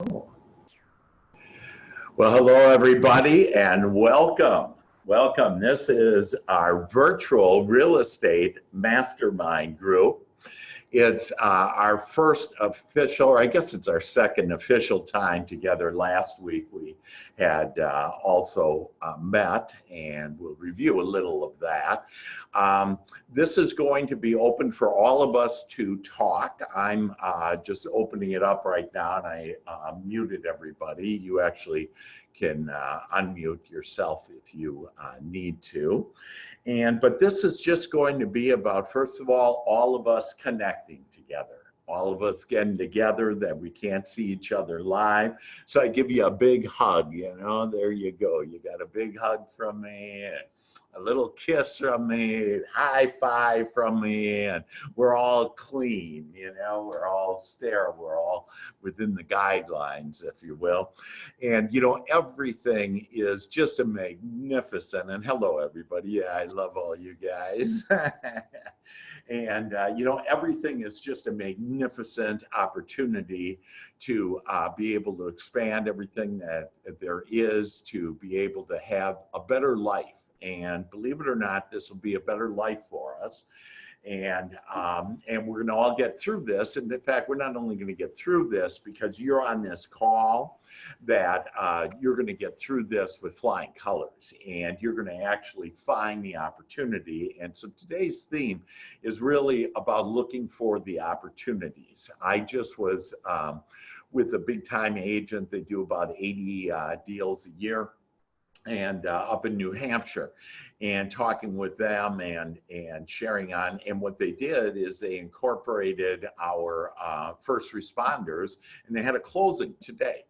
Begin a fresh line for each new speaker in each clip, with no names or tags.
Well, hello, everybody, and welcome. Welcome. This is our virtual real estate mastermind group. It's our first official, or I guess it's our second official time together. Last week we had also met, and we'll review a little of that. This is going to be open for all of us to talk. I'm just opening it up right now, and I muted everybody. You actually can unmute yourself if you need to. But this is just going to be about, first of all of us connecting together, all of us getting together that we can't see each other live. So I give you a big hug, there you go. You got a big hug from me, a little kiss from me, high five from me, and we're all clean, we're all sterile, we're all within the guidelines, if you will. And, everything is just a magnificent, and hello, everybody. Yeah, I love all you guys. And, everything is just a magnificent opportunity to be able to expand everything that there is, to be able to have a better life. And believe it or not, this will be a better life for us. And we're going to all get through this. And in fact, we're not only going to get through this because you're on this call, that you're going to get through this with flying colors, and you're going to actually find the opportunity. And so today's theme is really about looking for the opportunities. I just was with a big time agent. They do about 80 deals a year, and up in New Hampshire, and talking with them and sharing on. And what they did is they incorporated our first responders, and they had a closing today.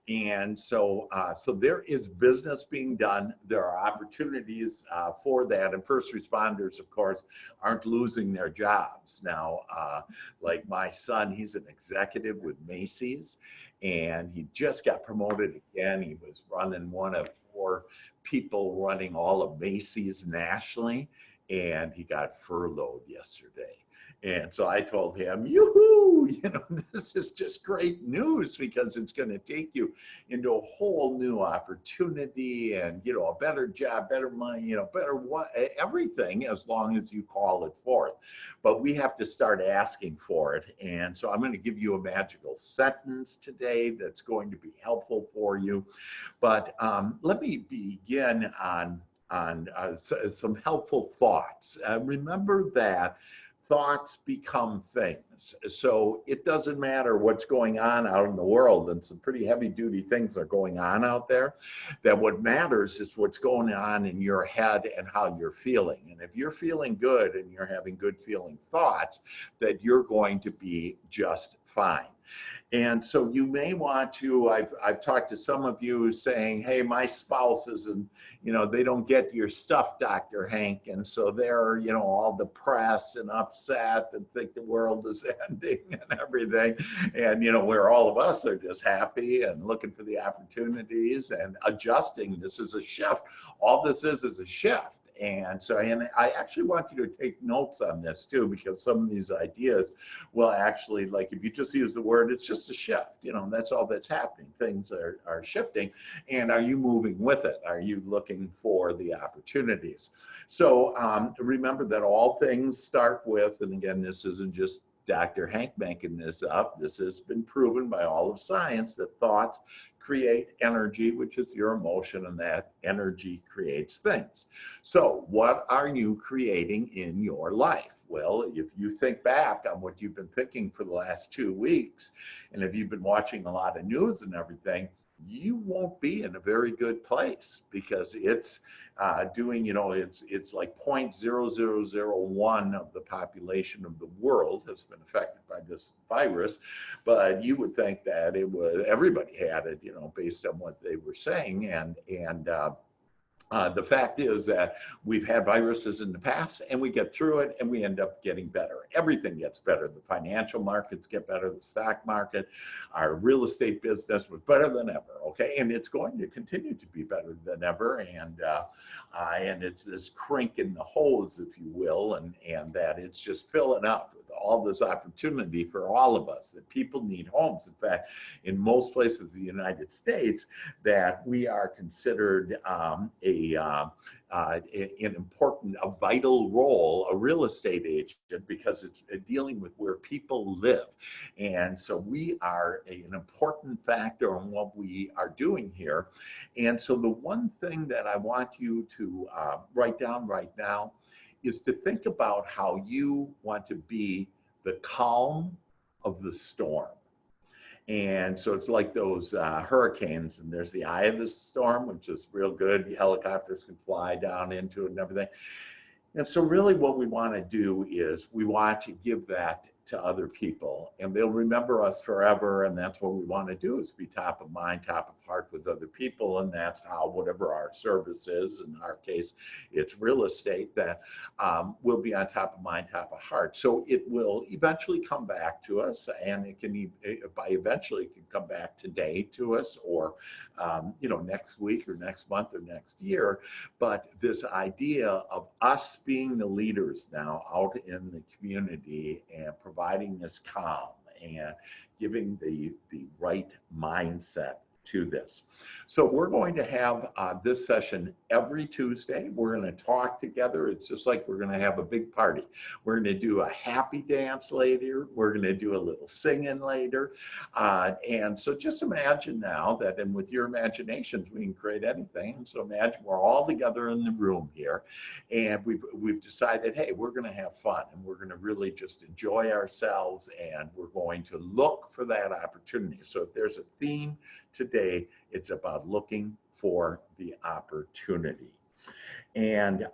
And so there is business being done. There are opportunities for that. And first responders, of course, aren't losing their jobs. Now, like my son, he's an executive with Macy's, and he just got promoted again. He was running one of 4 people running all of Macy's nationally, and he got furloughed yesterday. And so I told him, yoo-hoo, this is just great news, because it's going to take you into a whole new opportunity and, a better job, better money, better what, everything, as long as you call it forth. But we have to start asking for it. And so I'm going to give you a magical sentence today that's going to be helpful for you. But let me begin on some helpful thoughts. Remember that thoughts become things. So it doesn't matter what's going on out in the world, and some pretty heavy duty things are going on out there, that what matters is what's going on in your head and how you're feeling. And if you're feeling good and you're having good feeling thoughts, that you're going to be just fine. And so you may want to, I've talked to some of you saying, hey, my spouse isn't, they don't get your stuff, Dr. Hank. And so they're, all depressed and upset and think the world is ending and everything. And, where all of us are just happy and looking for the opportunities and adjusting. This is a shift. All this is a shift. And so, and I actually want you to take notes on this too, because some of these ideas will actually, like if you just use the word, it's just a shift, that's all that's happening. Things are shifting. And are you moving with it? Are you looking for the opportunities? So remember that all things start with, and again, this isn't just Dr. Hank making this up. This has been proven by all of science, that thoughts create energy, which is your emotion, and that energy creates things. So what are you creating in your life? Well, if you think back on what you've been thinking for the last 2 weeks, and if you've been watching a lot of news and everything, you won't be in a very good place, because it's doing, it's like 0.0001 of the population of the world has been affected by this virus. But you would think that it was, everybody had it, based on what they were saying. And the fact is that we've had viruses in the past, and we get through it, and we end up getting better. Everything gets better. The financial markets get better, the stock market, our real estate business was better than ever, okay? And it's going to continue to be better than ever, and it's this crink in the hose, if you will, and that it's just filling up. all this opportunity for all of us, that people need homes. In fact, in most places in the United States, that we are considered an important, a vital role, a real estate agent, because it's dealing with where people live. And so we are an important factor in what we are doing here. And so the one thing that I want you to write down right now is to think about how you want to be the calm of the storm. And so it's like those hurricanes, and there's the eye of the storm, which is real good. Helicopters can fly down into it and everything. And so really what we want to do is we want to give that to other people, and they'll remember us forever. And that's what we want to do, is be top of mind, top of heart with other people. And that's how, whatever our service is, in our case, it's real estate, that will be on top of mind, top of heart. So it will eventually come back to us, and it can, by eventually, it can come back today to us, or next week or next month or next year. But this idea of us being the leaders now out in the community and providing this calm and giving the right mindset to this. So we're going to have this session every Tuesday. We're going to talk together. It's just like we're going to have a big party. We're going to do a happy dance later. We're going to do a little singing later. And so just imagine now that, and with your imaginations, we can create anything. So imagine we're all together in the room here, and we've decided, hey, we're going to have fun, and we're going to really just enjoy ourselves, and we're going to look for that opportunity. So if there's a theme today, it's about looking for the opportunity. And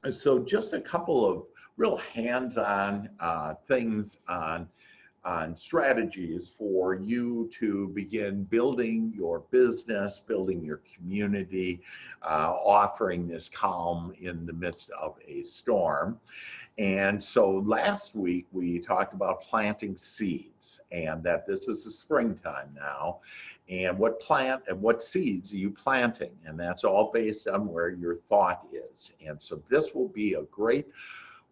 so just a couple of real hands-on things on strategies for you to begin building your business, building your community, offering this calm in the midst of a storm. And so last week we talked about planting seeds, and that this is the springtime now, and what seeds are you planting? And that's all based on where your thought is. And so this will be a great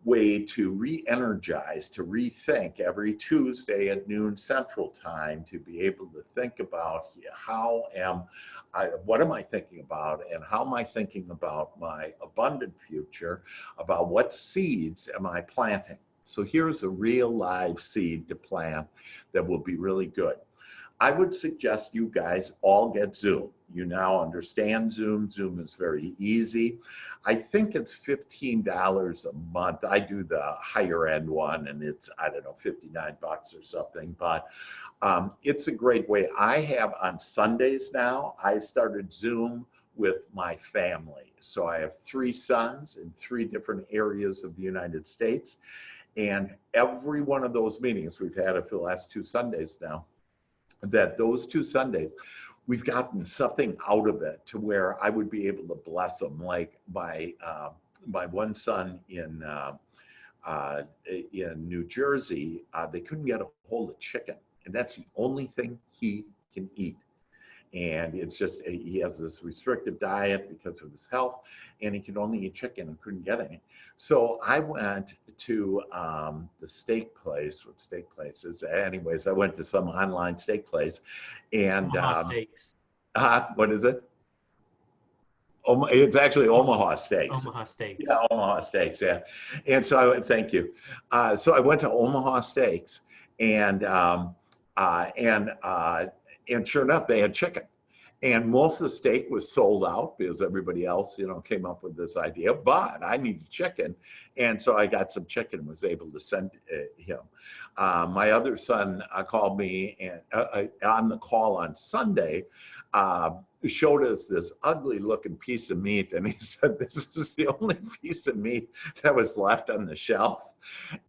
way to re-energize, to rethink every Tuesday at noon Central Time, to be able to think about what am I thinking about, and how am I thinking about my abundant future, about what seeds am I planting. So here's a real live seed to plant that will be really good. I would suggest you guys all get Zoom. You now understand Zoom. Zoom is very easy. I think it's $15 a month. I do the higher end one, and it's, I don't know, 59 bucks or something, but it's a great way. I have on Sundays now, I started Zoom with my family. So I have 3 sons in 3 different areas of the United States. And every one of those meetings, we've had it for the last 2 Sundays now, that those 2 Sundays, we've gotten something out of it to where I would be able to bless them. Like my one son in New Jersey, they couldn't get a hold of chicken, and that's the only thing he can eat. And it's just, he has this restrictive diet because of his health, and he could only eat chicken and couldn't get any. So I went to the steak place, what steak place is. Anyways, I went to some online steak place, and
Omaha Steaks.
What is it? It's actually Omaha Steaks.
Omaha Steaks.
Yeah, Omaha Steaks, yeah. And so I went, thank you. So I went to Omaha Steaks, and sure enough, they had chicken. And most of the steak was sold out because everybody else, came up with this idea, but I needed chicken. And so I got some chicken and was able to send him. My other son called me, and on the call on Sunday, showed us this ugly looking piece of meat. And he said, this is the only piece of meat that was left on the shelf.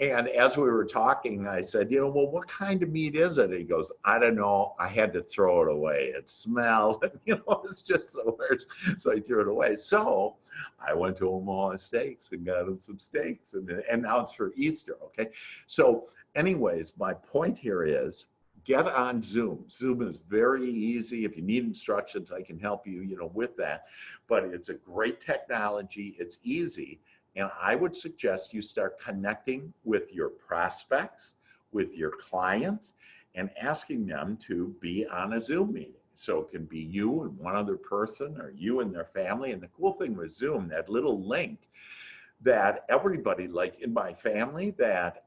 And as we were talking, I said, well, what kind of meat is it? And he goes, I don't know. I had to throw it away. It smelled, it's just the worst. So I threw it away. So I went to Omaha Steaks and got him some steaks. And now it's for Easter, okay? So anyways, my point here is, get on Zoom. Zoom is very easy. If you need instructions, I can help you, with that. But it's a great technology. It's easy. And I would suggest you start connecting with your prospects, with your clients, and asking them to be on a Zoom meeting. So it can be you and one other person, or you and their family. And the cool thing with Zoom, that little link that everybody, like in my family, that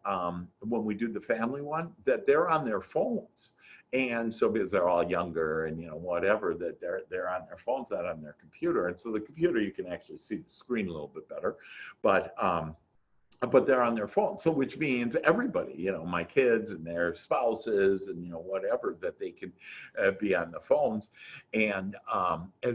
when we do the family one, that they're on their phones. And so because they're all younger and, you know, whatever, that they're on their phones, not on their computer. And so the computer, you can actually see the screen a little bit better, but they're on their phone. So which means everybody, you know, my kids and their spouses and, you know, whatever, that they can be on the phones. And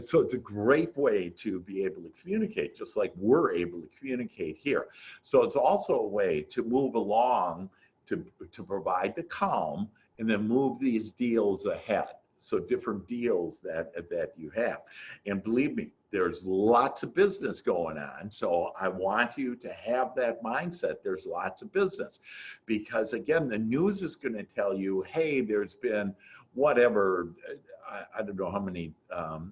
so it's a great way to be able to communicate, just like we're able to communicate here. So it's also a way to move along, to provide the calm, and then move these deals ahead. So different deals that you have. And believe me, there's lots of business going on. So I want you to have that mindset. There's lots of business, because again, the news is going to tell you, hey, there's been whatever, I don't know how many,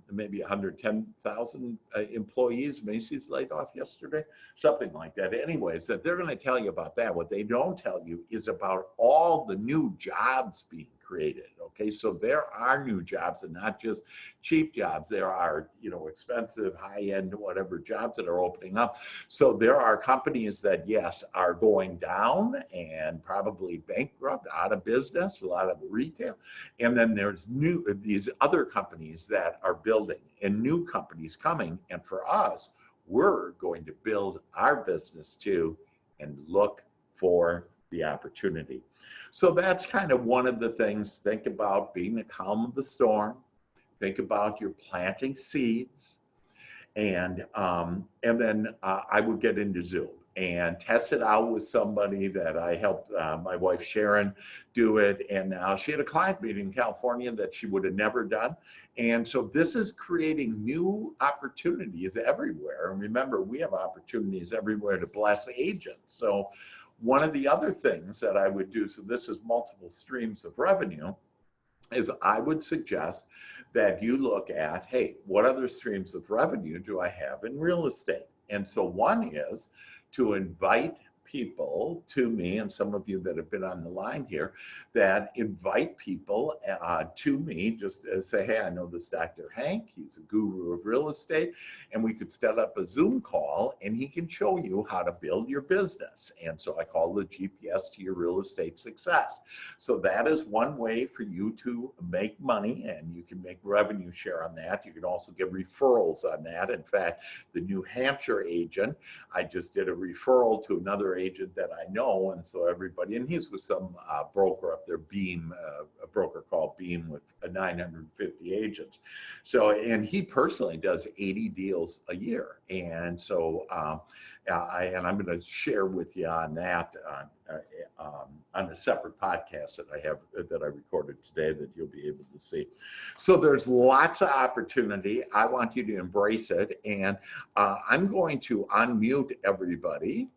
maybe 110,000 employees Macy's laid off yesterday, something like that. Anyways, that they're going to tell you about that. What they don't tell you is about all the new jobs being created. Okay, so there are new jobs, and not just cheap jobs. There are, you know, expensive, high-end, whatever jobs that are opening up. So there are companies that, yes, are going down and probably bankrupt, out of business, a lot of retail. And then there's these other companies that are building, and new companies coming. And for us, we're going to build our business too and look for the opportunity. So that's kind of one of the things. Think about being the calm of the storm. Think about your planting seeds. And then I would get into Zoom and test it out with somebody that I helped my wife Sharon do it. And now she had a client meeting in California that she would have never done. And so this is creating new opportunities everywhere. And remember, we have opportunities everywhere to bless agents. So one of the other things that I would do, so this is multiple streams of revenue, is I would suggest that you look at, hey, what other streams of revenue do I have in real estate? And so one is to invite people to me, and some of you that have been on the line here, that invite people to me, just say, hey, I know this Dr. Hank, he's a guru of real estate, and we could set up a Zoom call and he can show you how to build your business. And so I call the GPS to your real estate success. So that is one way for you to make money, and you can make revenue share on that. You can also get referrals on that. In fact, the New Hampshire agent, I just did a referral to another agent that I know, and so everybody, and he's with some broker up there, Beam, a broker called Beam with 950 agents. So, and he personally does 80 deals a year. And so, I'm going to share with you on that on a separate podcast that I have, that I recorded today, that you'll be able to see. So there's lots of opportunity. I want you to embrace it. And I'm going to unmute everybody.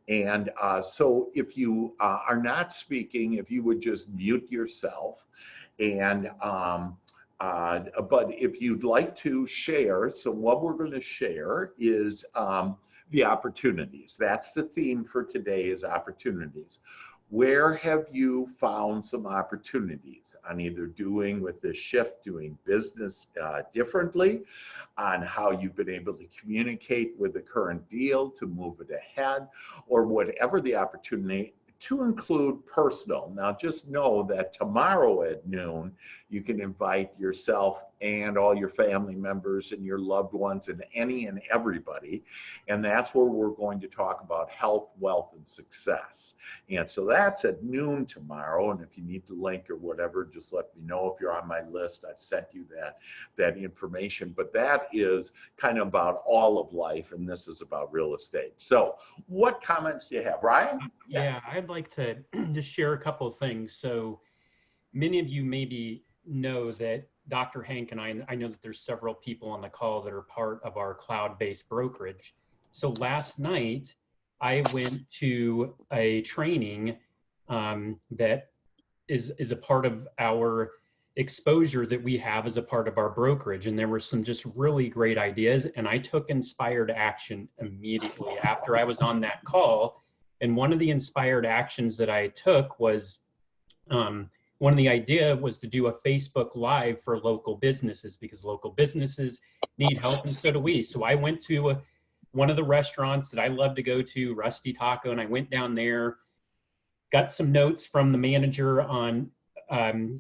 And so if you are not speaking, if you would just mute yourself. And but if you'd like to share, so what we're going to share is the opportunities. That's the theme for today, is opportunities. Where have you found some opportunities on either doing with this shift, doing business differently, on how you've been able to communicate with the current deal to move it ahead, or whatever the opportunity, to include personal. Now just know that tomorrow at noon, you can invite yourself and all your family members and your loved ones and any and everybody. And that's where we're going to talk about health, wealth, and success. And so that's at noon tomorrow. And if you need the link or whatever, just let me know. If you're on my list, I've sent you that information. But that is kind of about all of life, and this is about real estate. So what comments do you have, Ryan?
Yeah, I'd like to just share a couple of things. So many of you maybe know that Dr. Hank and I know that there's several people on the call that are part of our cloud-based brokerage. So last night, I went to a training that is a part of our exposure that we have as a part of our brokerage. And there were some just really great ideas. And I took inspired action immediately after I was on that call. And one of the inspired actions that I took was, one of the idea was to do a Facebook Live for local businesses, because local businesses need help and so do we. So I went to one of the restaurants that I love to go to, Rusty Taco, and I went down there, got some notes from the manager on,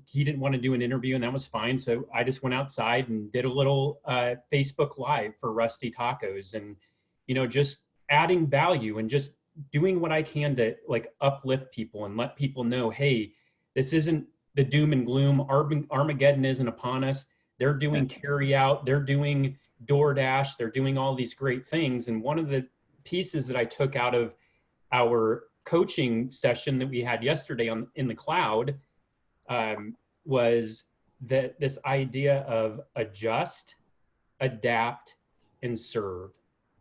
he didn't want to do an interview, and that was fine. So I just went outside and did a little Facebook Live for Rusty Tacos, and, you know, just adding value and just doing what I can to like uplift people and let people know, hey, this isn't the doom and gloom. Armageddon isn't upon us. They're doing carry out, they're doing DoorDash, they're doing all these great things. And one of the pieces that I took out of our coaching session that we had yesterday in the cloud was that this idea of adjust, adapt, and serve.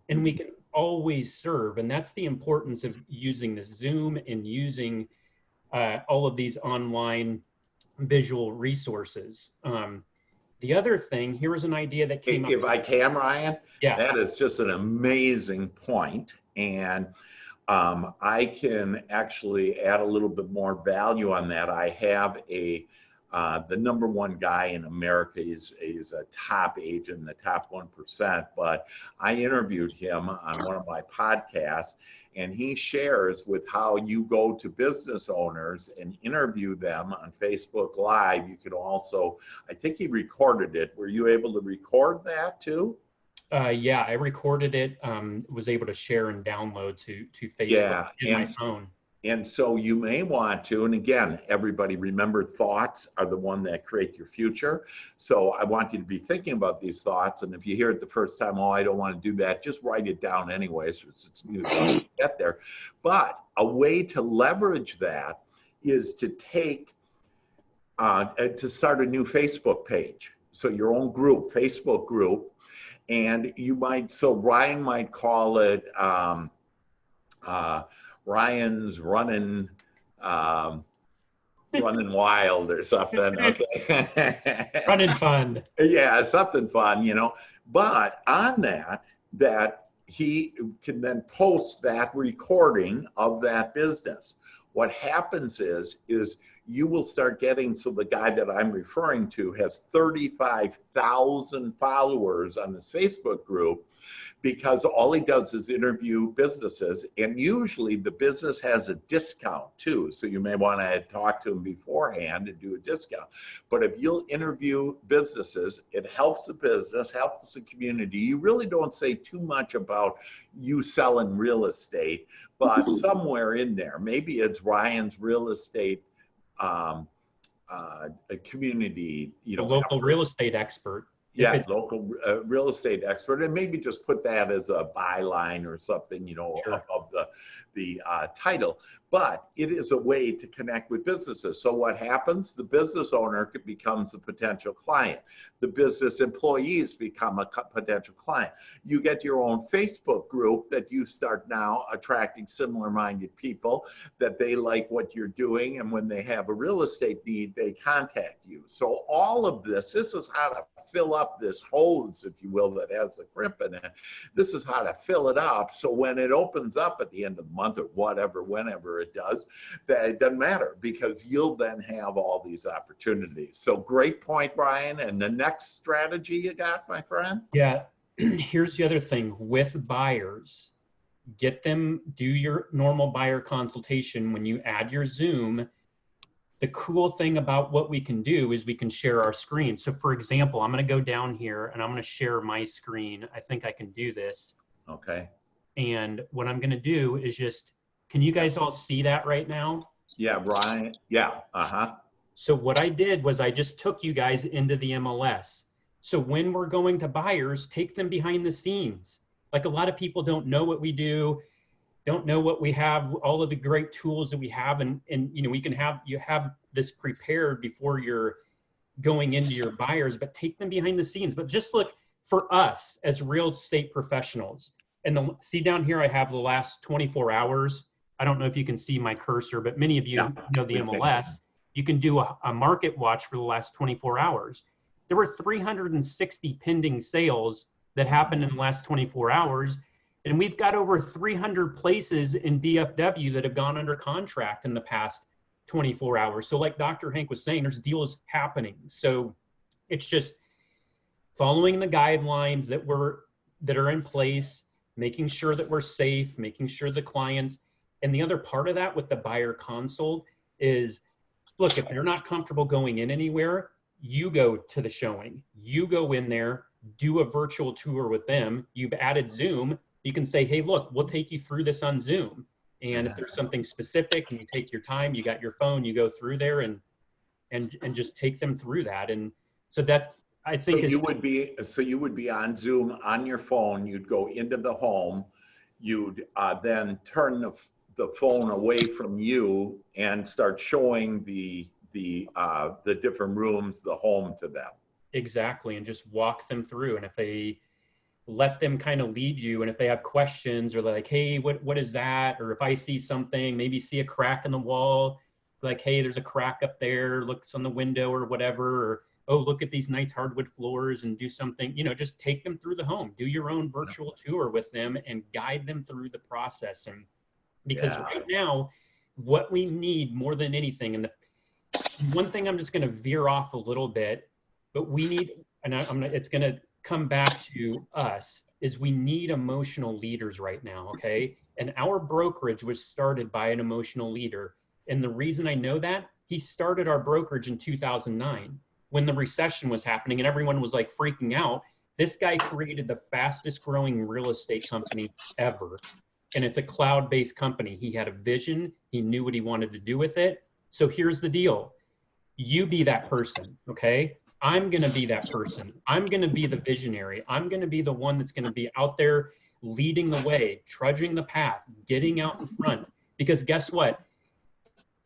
And we can always serve. And that's the importance of using this Zoom and using all of these online visual resources. The other thing, here was an idea that came up.
If I can, Ryan,
yeah,
that is just an amazing point. And I can actually add a little bit more value on that. I have the #1 guy in America is a top agent, the top 1%, but I interviewed him on one of my podcasts, and he shares with how you go to business owners and interview them on Facebook Live. You could also, I think he recorded it. Were you able to record that too?
Yeah, I recorded it, was able to share and download to Facebook in my phone.
And so you may want to, and again, everybody remember, thoughts are the one that create your future. So I want you to be thinking about these thoughts. And if you hear it the first time, oh, I don't want to do that, just write it down anyway, so it's new to get there. But a way to leverage that is to take, to start a new Facebook page. So your own group, Facebook group, and you might, so Ryan might call it, Ryan's running wild or something. Okay.
Running fun.
Yeah, something fun, you know. But on that he can then post that recording of that business. What happens is you will start getting, so the guy that I'm referring to has 35,000 followers on his Facebook group, because all he does is interview businesses, and usually the business has a discount too. So you may want to talk to him beforehand and do a discount. But if you'll interview businesses, it helps the business, helps the community. You really don't say too much about you selling real estate, but somewhere in there, maybe it's Ryan's real estate a community, you know,
a local real estate expert.
Yeah, local real estate expert, and maybe just put that as a byline or something, you know,
sure,
of the title. But it is a way to connect with businesses. So what happens? The business owner becomes a potential client. The business employees become a potential client. You get your own Facebook group that you start now attracting similar-minded people, that they like what you're doing, and when they have a real estate need, they contact you. So all of this is how to fill up this hose, if you will, that has the crimp in it. This is how to fill it up, so when it opens up at the end of the month or whatever, whenever it does, that it doesn't matter, because you'll then have all these opportunities. So great point, Brian. And the next strategy you got, my friend?
Yeah, here's the other thing with buyers. Get them, do your normal buyer consultation when you add your Zoom. The cool thing about what we can do is we can share our screen. So for example, I'm going to go down here and I'm going to share my screen. I think I can do this.
Okay.
And what I'm going to do is just, can you guys all see that right now?
Yeah, Brian. Yeah. Uh-huh.
So what I did was I just took you guys into the MLS. So when we're going to buyers, take them behind the scenes. Like a lot of people don't know what we do, don't know what we have, all of the great tools that we have. And you know, we can have, you have this prepared before you're going into your buyers, but take them behind the scenes. But just look for us as real estate professionals. And see down here, I have the last 24 hours. I don't know if you can see my cursor, but many of you know the MLS. You can do a market watch for the last 24 hours. There were 360 pending sales that happened in the last 24 hours. And we've got over 300 places in DFW that have gone under contract in the past 24 hours. So like Dr. Hank was saying, there's deals happening. So it's just following the guidelines that are in place, making sure that we're safe, making sure the clients, and the other part of that with the buyer consult is, look, if they're not comfortable going in anywhere, you go to the showing. You go in there, do a virtual tour with them. You've added Zoom. You can say, hey, look, we'll take you through this on Zoom. And if there's something specific and you take your time, you got your phone, you go through there and just take them through that. And so that, I think,
so you would be on Zoom on your phone. You'd go into the home. You'd then turn the phone away from you and start showing the different rooms, the home to them.
Exactly, and just walk them through. And if they let them kind of lead you, and if they have questions or like, hey, what is that? Or if I see something, maybe see a crack in the wall, like, hey, there's a crack up there, looks on the window or whatever, or oh, look at these nice hardwood floors, and do something, just take them through the home, do your own virtual tour with them and guide them through the process. And because right now, what we need more than anything, and the one thing I'm just going to veer off a little bit, but we need, and it's going to come back to us, is we need emotional leaders right now, okay? And our brokerage was started by an emotional leader. And the reason I know that, he started our brokerage in 2009 when the recession was happening and everyone was like freaking out. This guy created the fastest growing real estate company ever. And it's a cloud-based company. He had a vision. He knew what he wanted to do with it. So here's the deal. You be that person, okay? I'm going to be that person. I'm going to be the visionary. I'm going to be the one that's going to be out there leading the way, trudging the path, getting out in front. Because guess what?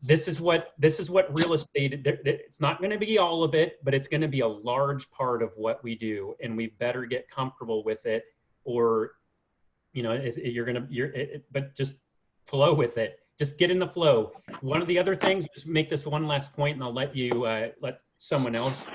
This is what real estate, it's not going to be all of it, but it's going to be a large part of what we do. And we better get comfortable with it, or, but just flow with it. Just get in the flow. One of the other things, just make this one last point and I'll let you, let someone else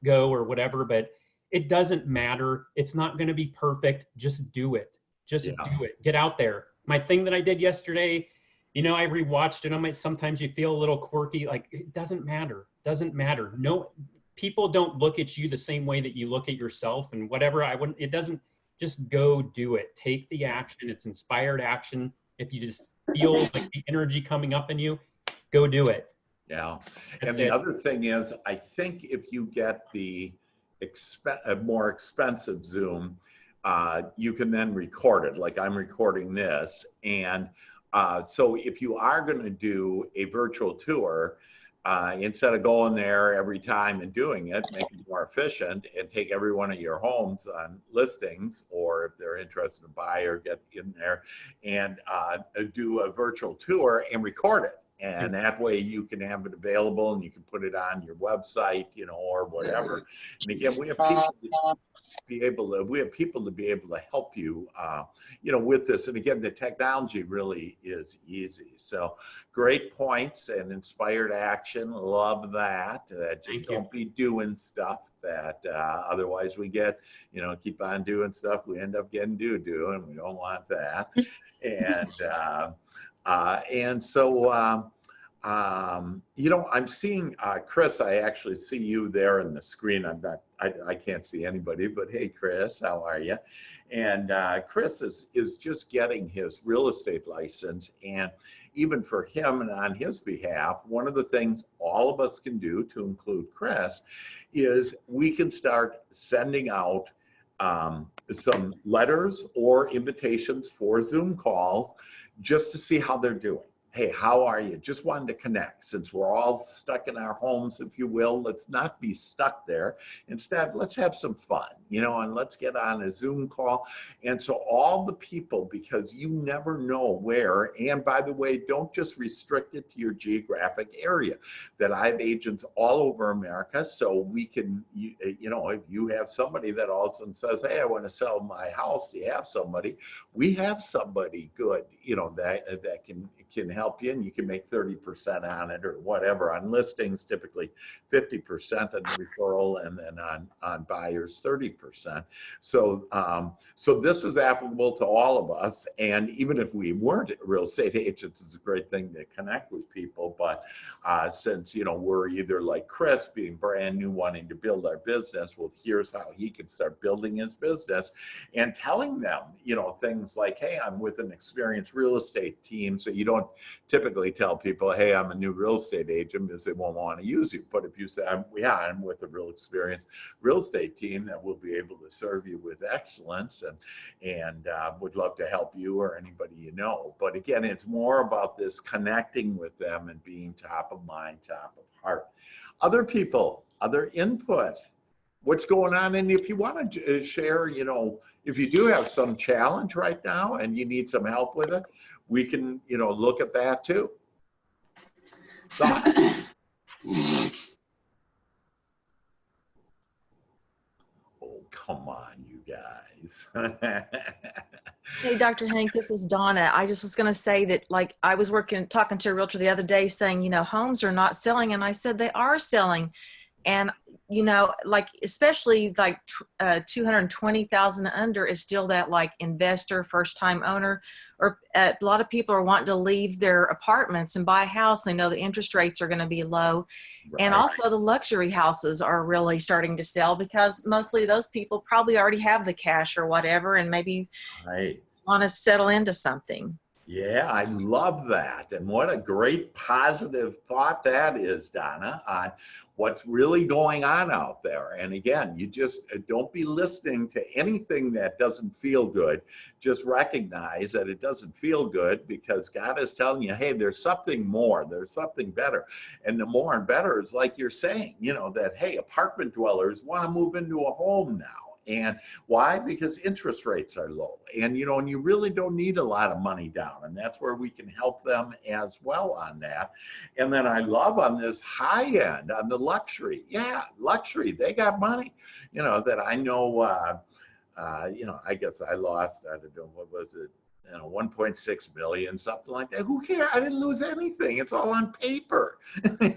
go or whatever, but it doesn't matter. It's not going to be perfect. Just do it. Just do it. Get out there. My thing that I did yesterday, I rewatched it. Sometimes you feel a little quirky. Like, it doesn't matter. Doesn't matter. No, people don't look at you the same way that you look at yourself and whatever. It doesn't, just go do it. Take the action. It's inspired action. If you just feel like the energy coming up in you, go do it.
Yeah. And the other thing is, I think if you get the more expensive Zoom, you can then record it, like I'm recording this. And so if you are going to do a virtual tour, instead of going there every time and doing it, make it more efficient and take every one of your homes on listings, or if they're interested to buy or get in there and do a virtual tour and record it. And that way you can have it available and you can put it on your website, or whatever. And again, we have people to be able to help you, with this. And again, the technology really is easy. So great points and inspired action. Love that. Just don't be doing stuff that otherwise we get, keep on doing stuff. We end up getting do, and we don't want that. And so, I'm seeing Chris. I actually see you there in the screen. I can't see anybody, but hey, Chris, how are you? And Chris is just getting his real estate license. And even for him and on his behalf, one of the things all of us can do, to include Chris, is we can start sending out some letters or invitations for Zoom calls just to see how they're doing. Hey, how are you? Just wanted to connect. Since we're all stuck in our homes, if you will, let's not be stuck there. Instead, let's have some fun, and let's get on a Zoom call. And so all the people, because you never know where, and by the way, don't just restrict it to your geographic area, that I have agents all over America. So we can, if you have somebody that all of a sudden says, hey, I want to sell my house, do you have somebody? We have somebody good, that can help help you, and you can make 30% on it or whatever. On listings, typically 50% on the referral, and then on buyers, 30%. So, so this is applicable to all of us. And even if we weren't real estate agents, it's a great thing to connect with people. But since, you know, we're either like Chris, being brand new, wanting to build our business, well, here's how he can start building his business, and telling them, you know, things like, hey, I'm with an experienced real estate team. So you don't typically tell people, hey, I'm a new real estate agent, because they won't want to use you. But if you say, I'm with a real experienced real estate team that will be able to serve you with excellence, and would love to help you or anybody you know. But again, it's more about this connecting with them and being top of mind, top of heart. Other people, other input, what's going on? And if you want to share, you know, if you do have some challenge right now and you need some help with it, we can, you know, look at that too. So, oh, come on, you guys.
Hey, Dr. Hank, this is Donna. I just was going to say that, like, I was talking to a realtor the other day saying, you know, homes are not selling. And I said, they are selling. And, you know, like, especially like 220,000 under is still that like investor, first time owner, or a lot of people are wanting to leave their apartments and buy a house. They know the interest rates are going to be low. Right. And also the luxury houses are really starting to sell, because mostly those people probably already have the cash or whatever, and maybe want to settle into something.
Yeah, I love that. And what a great positive thought that is, Donna, on what's really going on out there. And again, you just don't be listening to anything that doesn't feel good. Just recognize that it doesn't feel good, because God is telling you, hey, there's something more, there's something better. And the more and better is, like you're saying, you know, that, hey, apartment dwellers want to move into a home now. And why? Because interest rates are low. And, you know, and you really don't need a lot of money down. And that's where we can help them as well on that. And then I love on this high end, on the luxury. Yeah, luxury, they got money, you know, that I know, you know, I guess I lost, I don't know, what was it? You know, 1.6 million, something like that. Who cares? I didn't lose anything. It's all on paper.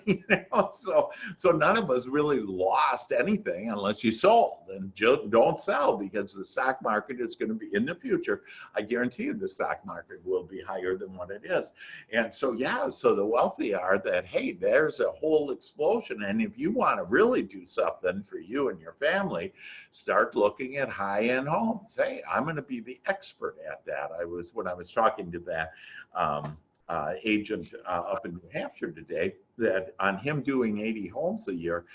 You know, so none of us really lost anything unless you sold. And don't sell, because the stock market is going to be, in the future, I guarantee you the stock market will be higher than what it is. And so, yeah, so the wealthy are that, hey, there's a whole explosion. And if you want to really do something for you and your family, start looking at high-end homes. Hey, I'm going to be the expert at that. When I was talking to that agent up in New Hampshire today, that on him doing 80 homes a year,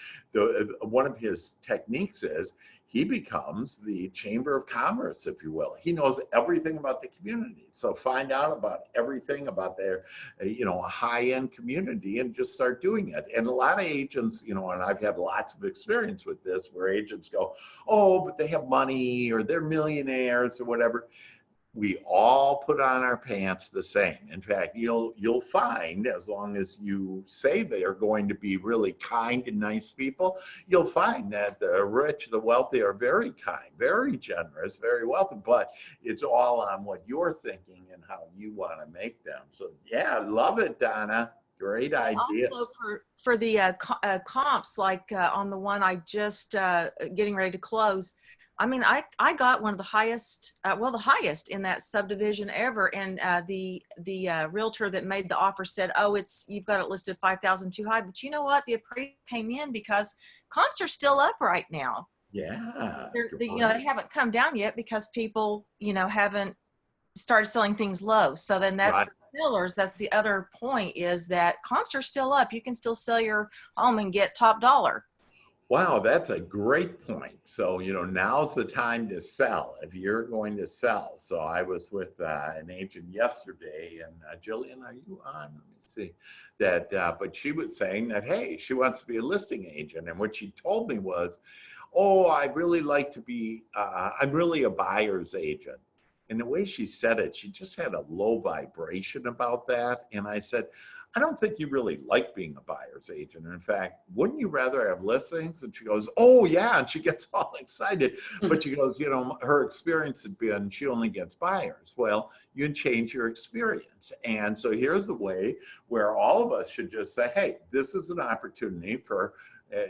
one of his techniques is he becomes the Chamber of Commerce, if you will. He knows everything about the community. So find out about everything about their, you know, a high-end community, and just start doing it. And a lot of agents, you know, and I've had lots of experience with this, where agents go, oh, but they have money, or they're millionaires, or whatever. We all put on our pants the same. In fact, you'll find, as long as you say they are going to be really kind and nice people, you'll find that the rich, the wealthy are very kind, very generous, very wealthy, but it's all on what you're thinking and how you want to make them. So yeah, love it, Donna. Great idea.
Also for the comps, like on the one I just getting ready to close, I mean, I got one of the highest, well, the highest in that subdivision ever. And the realtor that made the offer said, oh, you've got it listed 5,000 too high. But you know what? The appraisal came in because comps are still up right now.
Yeah.
You know, they haven't come down yet because people, you know, haven't started selling things low. So then that, right, for sellers, that's the other point, is that comps are still up. You can still sell your home and get top dollar.
Wow, that's a great point. So, you know, now's the time to sell if you're going to sell. So I was with an agent yesterday, and Jillian, are you on? Let me see that. But she was saying that, hey, she wants to be a listing agent. And what she told me was, oh, I really like to be, I'm really a buyer's agent. And the way she said it, she just had a low vibration about that. And I said, I don't think you really like being a buyer's agent. In fact, wouldn't you rather have listings? And she goes, oh yeah. And she gets all excited. But she goes, you know, her experience had been she only gets buyers. Well, you change your experience. And so here's a way where all of us should just say, hey, this is an opportunity for,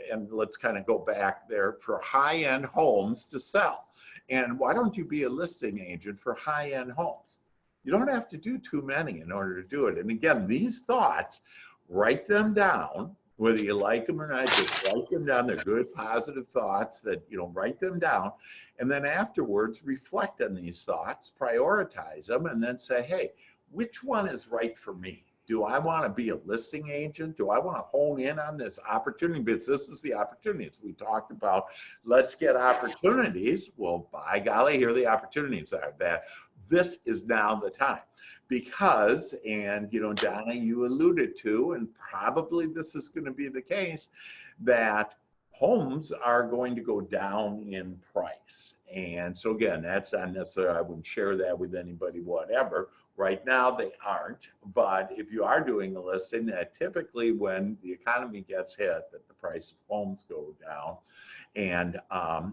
and let's kind of go back there, for high-end homes to sell. And why don't you be a listing agent for high-end homes? You don't have to do too many in order to do it. And again, these thoughts, write them down, whether you like them or not, just write them down. They're good, positive thoughts that, you know, write them down. And then afterwards, reflect on these thoughts, prioritize them, and then say, hey, which one is right for me? Do I want to be a listing agent? Do I want to hone in on this opportunity? Because this is the opportunities we talked about. Let's get opportunities. Well, by golly, here the opportunities are. That this is now the time. Because, and you know, Donna, you alluded to, and probably this is going to be the case, that homes are going to go down in price. And so again, that's not necessarily, I wouldn't share that with anybody, whatever. Right now they aren't, but if you are doing a listing, that typically when the economy gets hit, that the price of homes go down. And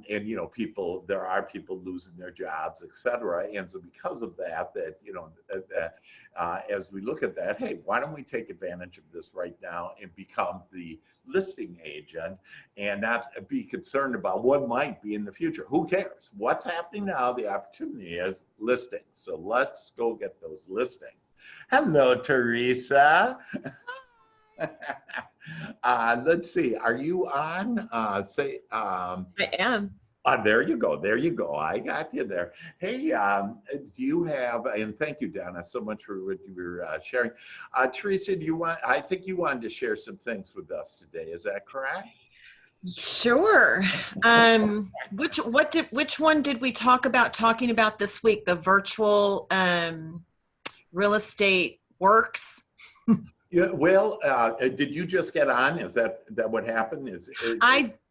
you know, people, there are people losing their jobs, et cetera. And so because of that, you know, as we look at that, hey, why don't we take advantage of this right now and become the listing agent and not be concerned about what might be in the future? Who cares? What's happening now? The opportunity is listings. So let's go get those listings. Hello, Teresa. Let's see. Are you on?
I am.
There you go. There you go. I got you there. Hey, do you have, and thank you, Donna, so much for what you were sharing. Teresa, do you want, I think you wanted to share some things with us today. Is that correct?
Sure. Which one did we talking about this week? The virtual real estate works?
Yeah, well, did you just get on? Is that what happened?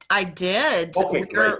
I did.
Okay, great.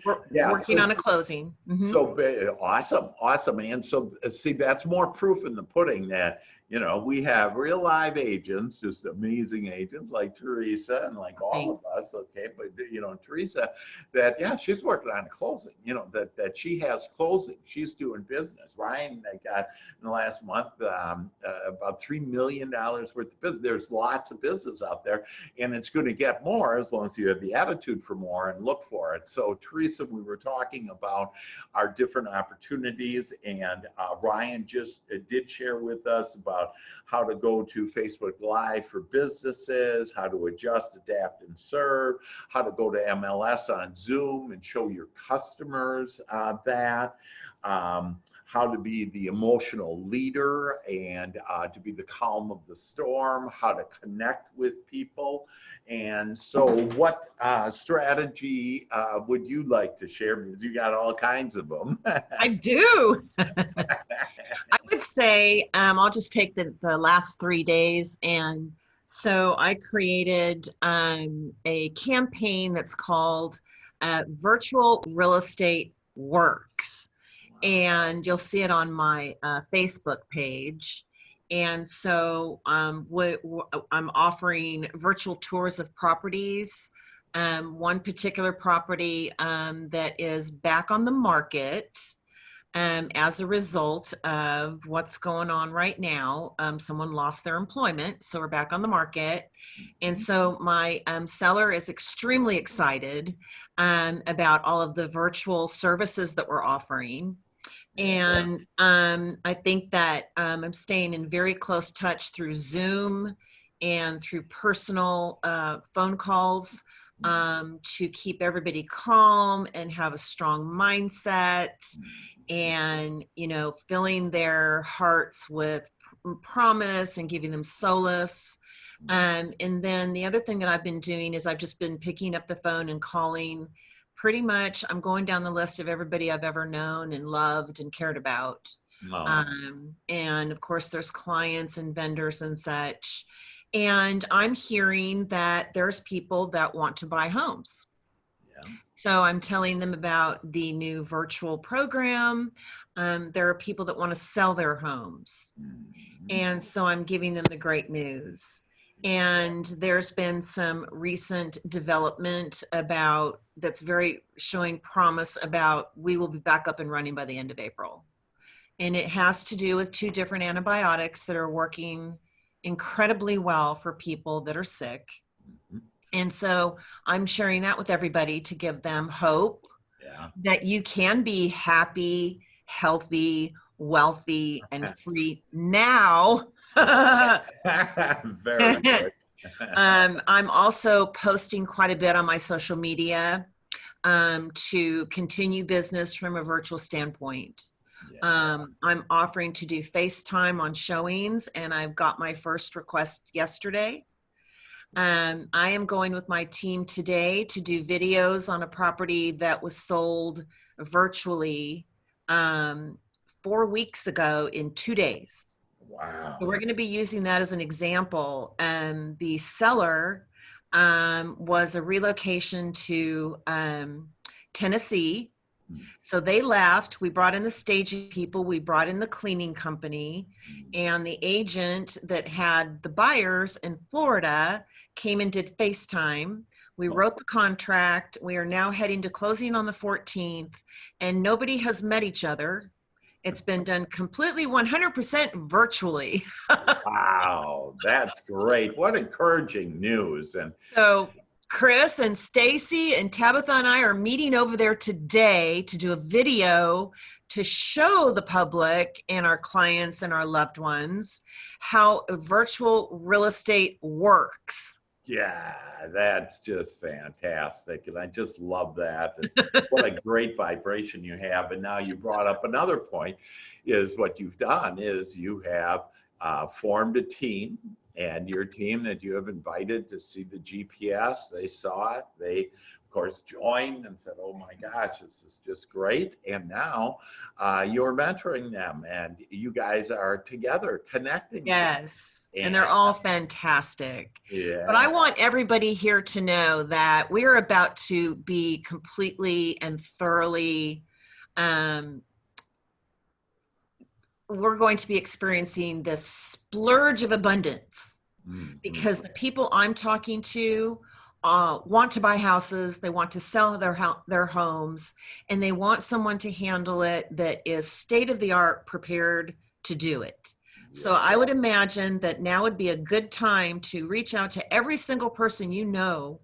We're
Yeah,
working on a closing. Mm-hmm.
So awesome. And so see, that's more proof in the pudding that, you know, we have real live agents, just amazing agents like Teresa and like all of us, okay? But, you know, Teresa, that, yeah, she's working on a closing, you know, that she has closing. She's doing business. Ryan got in the last month about $3 million worth of business. There's lots of business out there, and it's going to get more as long as you have the attitude for more and look for it. So, Teresa, we were talking about our different opportunities, and Ryan just did share with us about how to go to Facebook Live for businesses, how to adjust, adapt, and serve, how to go to MLS on Zoom and show your customers that, how to be the emotional leader and to be the calm of the storm, how to connect with people. And so what strategy would you like to share? Because you got all kinds of them.
I do. I would say I'll just take the last 3 days. And so I created a campaign that's called Virtual Real Estate Works. And you'll see it on my Facebook page. And so I'm offering virtual tours of properties. One particular property that is back on the market as a result of what's going on right now. Someone lost their employment, so we're back on the market. And so my seller is extremely excited about all of the virtual services that we're offering. And I think that I'm staying in very close touch through Zoom and through personal phone calls to keep everybody calm and have a strong mindset, and, you know, filling their hearts with promise and giving them solace. And then the other thing that I've been doing is I've just been picking up the phone and calling. Pretty much, I'm going down the list of everybody I've ever known and loved and cared about. And of course, there's clients and vendors and such. And I'm hearing that there's people that want to buy homes. So I'm telling them about the new virtual program. There are people that want to sell their homes. And so I'm giving them the great news. And there's been some recent development about that's very showing promise about we will be back up and running by the end of April. And it has to do with 2 different antibiotics that are working incredibly well for people that are sick. And so I'm sharing that with everybody to give them hope that you can be happy, healthy, wealthy, and free now.
Very good.
I'm also posting quite a bit on my social media to continue business from a virtual standpoint. I'm offering to do FaceTime on showings, and I've got my first request yesterday. I am going with my team today to do videos on a property that was sold virtually 4 weeks ago in 2 days.
Wow.
So we're going to be using that as an example. The seller was a relocation to Tennessee. So they left. We brought in the staging people. We brought in the cleaning company. And the agent that had the buyers in Florida came and did FaceTime. We wrote the contract. We are now heading to closing on the 14th. And nobody has met each other. It's been done completely 100% virtually.
Wow, that's great. What encouraging news. And
so Chris and Stacy and Tabitha and I are meeting over there today to do a video to show the public and our clients and our loved ones how virtual real estate works.
yeah, that's just fantastic. And I just love that. And what a great vibration you have. And now you brought up another point is what you've done is you have formed a team, and your team that you have invited to see the GPS, they saw it. They, of course, joined and said, oh my gosh, this is just great. And now you're mentoring them, and you guys are together connecting.
Yes, and they're all fantastic.
Yeah.
But I want everybody here to know that we're about to be completely and thoroughly we're going to be experiencing this splurge of abundance because the people I'm talking to want to buy houses, they want to sell their homes, and they want someone to handle it that is state-of-the-art prepared to do it. So I would imagine that now would be a good time to reach out to every single person you know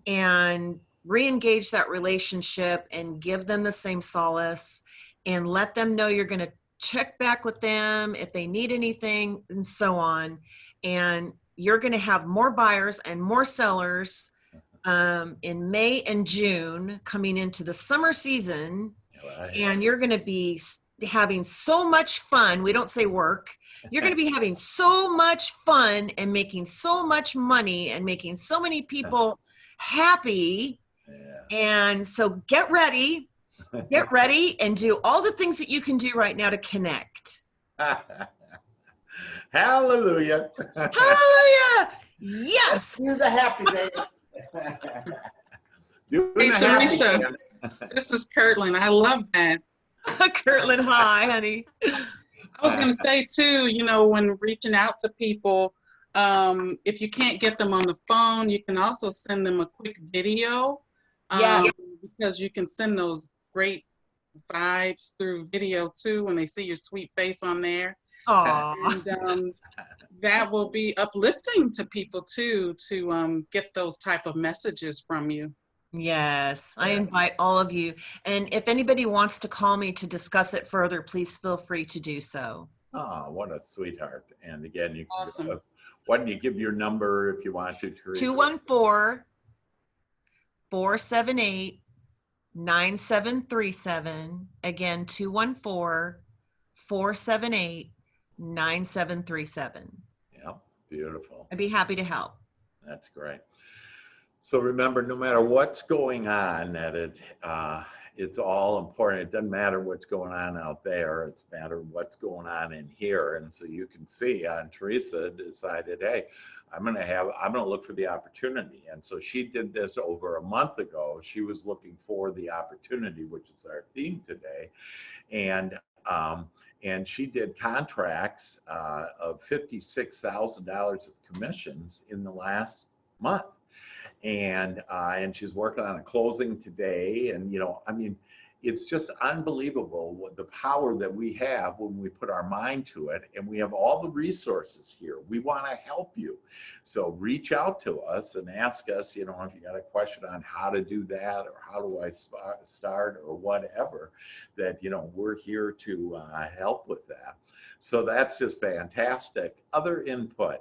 and re-engage that relationship and give them the same solace and let them know you're going to check back with them if they need anything and so on. And you're going to have more buyers and more sellers in May and June coming into the summer season.
Right.
And you're going to be having so much fun. We don't say work. You're going to be having so much fun and making so much money and making so many people happy.
Yeah.
And so get ready and do all the things that you can do right now to connect.
Hallelujah.
Hallelujah. Yes.
Do the happy dance.
Hey, Teresa, this is Kirtland. I love that.
Kirtland, hi, honey.
I was going to say, too, you know, when reaching out to people, if you can't get them on the phone, you can also send them a quick video. Because you can send those great vibes through video, too, when they see your sweet face on there.
Aww.
And that will be uplifting to people, too, to get those type of messages from you.
Yes, I invite all of you. And if anybody wants to call me to discuss it further, please feel free to do so.
Oh, what a sweetheart. And again, you
Awesome.
Why don't you give your number if you want to, Teresa?
214-478-9737. Again, 214-478-9737.
Yeah, beautiful.
I'd be happy to help.
That's great. So remember, no matter what's going on, that it's all important. It doesn't matter what's going on out there. It's matter what's going on in here. And so you can see Teresa decided, hey, I'm going to look for the opportunity. And so she did this over a month ago. She was looking for the opportunity, which is our theme today. And she did contracts of $56,000 of commissions in the last month. And she's working on a closing today. And, I mean, it's just unbelievable what the power that we have when we put our mind to it. And we have all the resources here. We want to help you. So reach out to us and ask us, if you got a question on how to do that, or how do I start, or whatever, that, we're here to help with that. So that's just fantastic. Other input.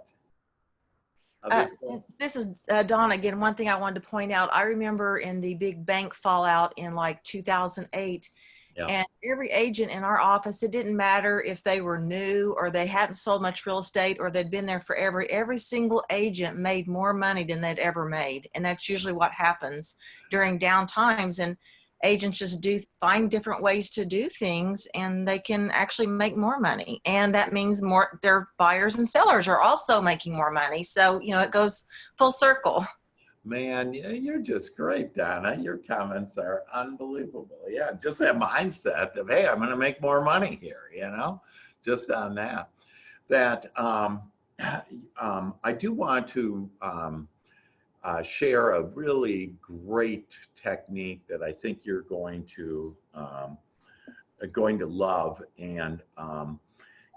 This is Dawn again. One thing I wanted to point out, I remember in the big bank fallout in like 2008, and every agent in our office, it didn't matter if they were new or they hadn't sold much real estate or they'd been there forever. Every single agent made more money than they'd ever made. And that's usually what happens during down times. And agents just find different ways to do things, and they can actually make more money. And that means their buyers and sellers are also making more money. So, it goes full circle.
Man, you're just great, Donna. Your comments are unbelievable. Yeah, just that mindset of, hey, I'm going to make more money here, just on that. I do want to share a really great technique that I think you're going to love, and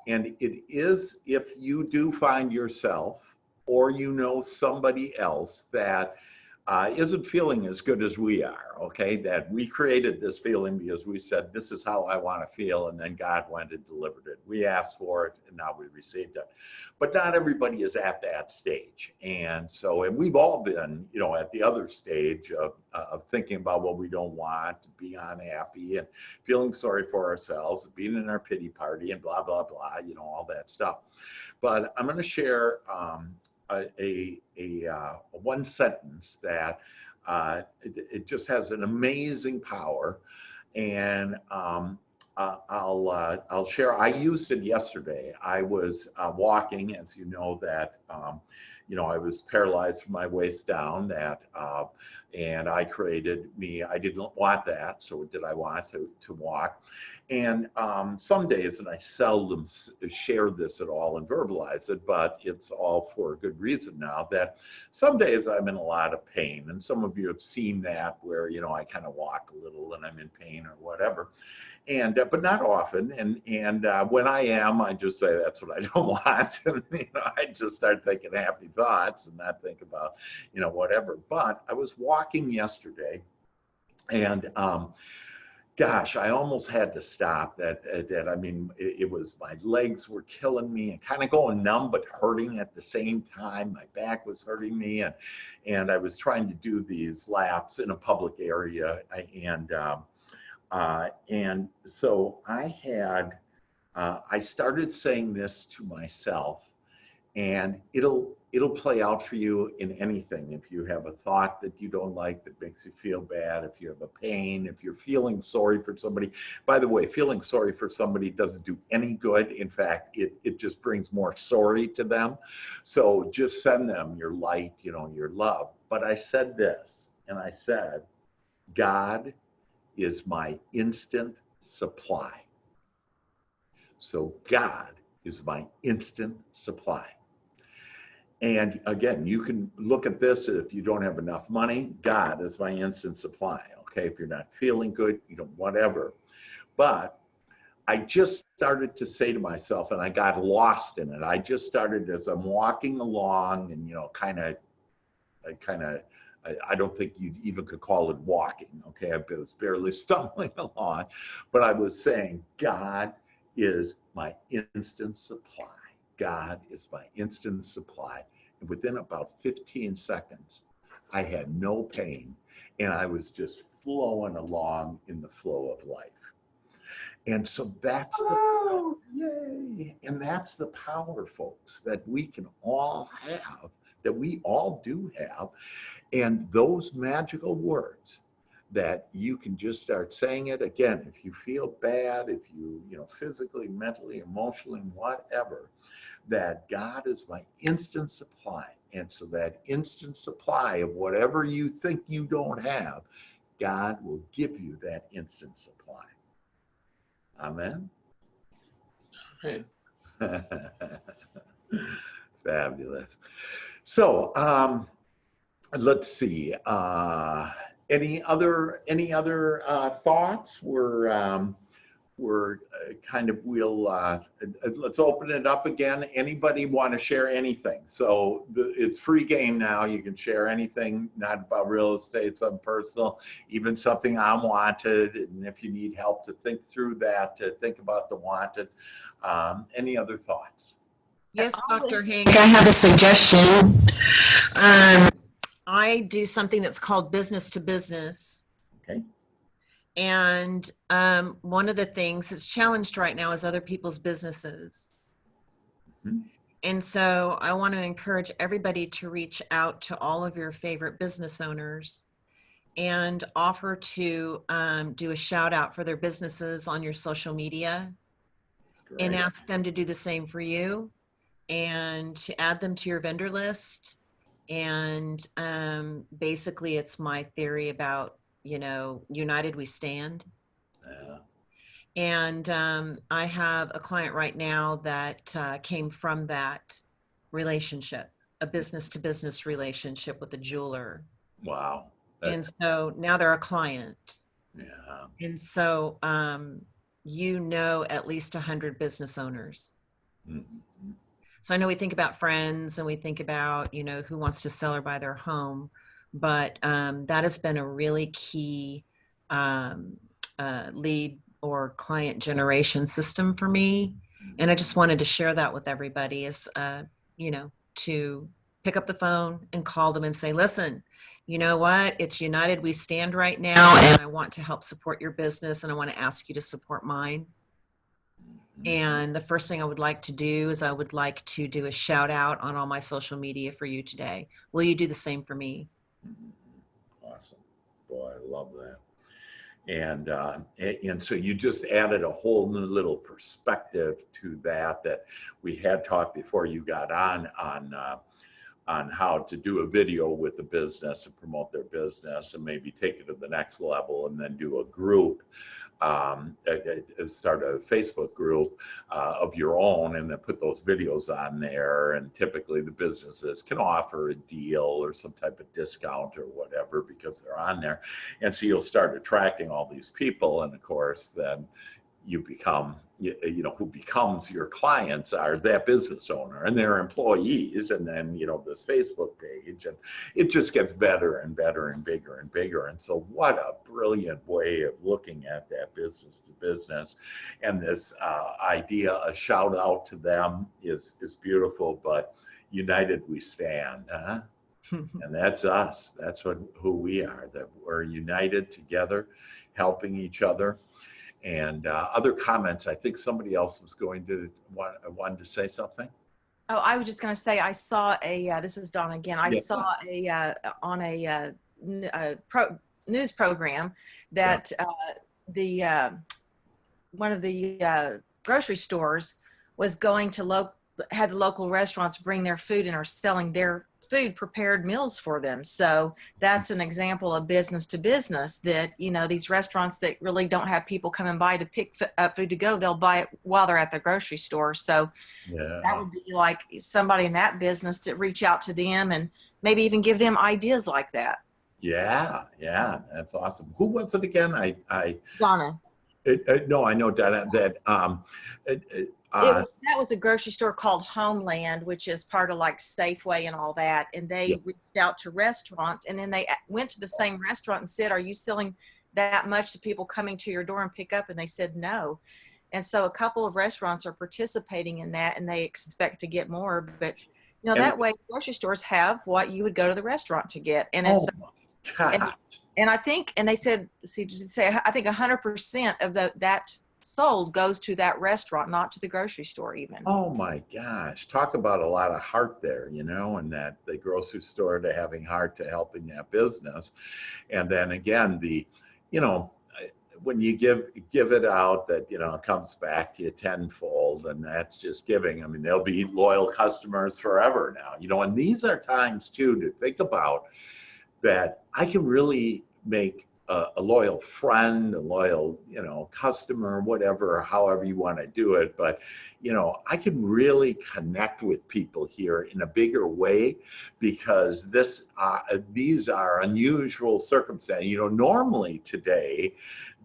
it is, if you do find yourself or somebody else that isn't feeling as good as we are, okay, that we created this feeling because we said, this is how I want to feel, and then God went and delivered it. We asked for it, and now we received it. But not everybody is at that stage. And we've all been, at the other stage of thinking about what we don't want, being unhappy, and feeling sorry for ourselves, being in our pity party, and blah, blah, blah, all that stuff. But I'm going to share a one sentence that it just has an amazing power, and I'll share. I used it yesterday. I was walking, as you know, that I was paralyzed from my waist down. And I didn't want that. So did I want to walk? And some days, and I seldom share this at all and verbalize it, but it's all for a good reason now, that some days I'm in a lot of pain. And some of you have seen that where, I kind of walk a little and I'm in pain or whatever. And but not often. And when I am, I just say that's what I don't want. And I just start thinking happy thoughts and not think about whatever. But I was walking yesterday, and gosh, I almost had to stop. It was, my legs were killing me and kind of going numb but hurting at the same time. My back was hurting me, and I was trying to do these laps in a public area, and so I started saying this to myself, and it'll play out for you in anything. If you have a thought that you don't like, that makes you feel bad, if you have a pain, if you're feeling sorry for somebody. By the way, feeling sorry for somebody doesn't do any good. In fact, it just brings more sorry to them. So just send them your light, your love. But I said this, and I said, God is my instant supply. So God is my instant supply. And again, you can look at this if you don't have enough money. God is my instant supply. Okay, if you're not feeling good, whatever. But I just started to say to myself, and I got lost in it. I just started as I'm walking along, and I don't think you even could call it walking, okay? I was barely stumbling along, but I was saying, God is my instant supply. God is my instant supply. And within about 15 seconds, I had no pain, and I was just flowing along in the flow of life. And so that's yay! And that's the power, folks, that we can all have, that we all do have. And those magical words that you can just start saying it again. If you feel bad, if you physically, mentally, emotionally, whatever, that God is my instant supply. And so that instant supply of whatever you think you don't have, God will give you that instant supply. Amen.
Right.
Fabulous. So let's see. Any other thoughts? We're kind of, let's open it up again. Anybody want to share anything? So it's free game now. You can share anything, not about real estate, something personal, even something unwanted. And if you need help to think through that, to think about the wanted. Any other thoughts?
Yes, Dr. Hank, I have a suggestion. I do something that's called business to business.
Okay.
And one of the things that's challenged right now is other people's businesses.
Mm-hmm.
And so I want to encourage everybody to reach out to all of your favorite business owners and offer to do a shout out for their businesses on your social media and ask them to do the same for you and to add them to your vendor list. And basically it's my theory about, united we stand.
Yeah.
And I have a client right now that came from that relationship, a business to business relationship with a jeweler.
Wow.
And so now they're a client.
Yeah.
And so at least 100 business owners.
Mm-hmm.
So I know we think about friends and we think about, who wants to sell or buy their home, but that has been a really key lead or client generation system for me. And I just wanted to share that with everybody is, to pick up the phone and call them and say, listen, you know what? It's United We Stand right now, and I want to help support your business, and I want to ask you to support mine. And the first thing I would like to do is I would like to do a shout out on all my social media for you today. Will you do the same for me?
Awesome. Boy, I love that. And so you just added a whole new little perspective to that we had talked before you got on how to do a video with a business and promote their business and maybe take it to the next level and then do a group, start a Facebook group of your own and then put those videos on there. And typically the businesses can offer a deal or some type of discount or whatever because they're on there. And so you'll start attracting all these people. And of course, then you become, who becomes your clients are that business owner and their employees. And then, this Facebook page, and it just gets better and better and bigger and bigger. And so what a brilliant way of looking at that business to business. And this idea, a shout out to them is beautiful, but united we stand, huh? And that's us. That's who we are, that we're united together, helping each other. And other comments, I think somebody else was wanted to say something.
Oh, I was just going to say, I saw this is Dawn again. I saw on a news program that one of the grocery stores was going to had the local restaurants bring their food and are selling their food prepared meals for them. So that's an example of business to business that, these restaurants that really don't have people coming by to pick up food to go, they'll buy it while they're at the grocery store. So that would be like somebody in that business to reach out to them and maybe even give them ideas like that.
Yeah, that's awesome. Who was it again?
Donna.
No, I know Donna.
That was a grocery store called Homeland, which is part of like Safeway and all that. And they reached out to restaurants, and then they went to the same restaurant and said, are you selling that much to people coming to your door and pick up? And they said no. And so a couple of restaurants are participating in that, and they expect to get more. But that way grocery stores have what you would go to the restaurant to get. And it's and I think, and they said, I think 100% of that sold goes to that restaurant, not to the grocery store even.
Oh my gosh, talk about a lot of heart there, and that the grocery store to having heart to helping that business. And then again, you know, when you give it out, that, you know, it comes back to you tenfold, and that's just giving. I mean, they'll be loyal customers forever now, you know, and these are times too to think about that I can really make a loyal friend, a loyal, you know, customer, whatever, however you want to do it. But, you know, I can really connect with people here in a bigger way, because these are unusual circumstances. You know, normally today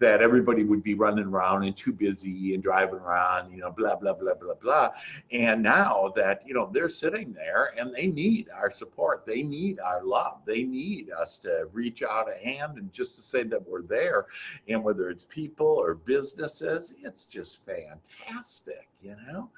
that everybody would be running around and too busy and driving around, you know, blah, blah, blah, blah, blah. And now that, you know, they're sitting there and they need our support. They need our love. They need us to reach out a hand and just to say that we're there. And whether it's people or businesses, it's just fantastic, you know?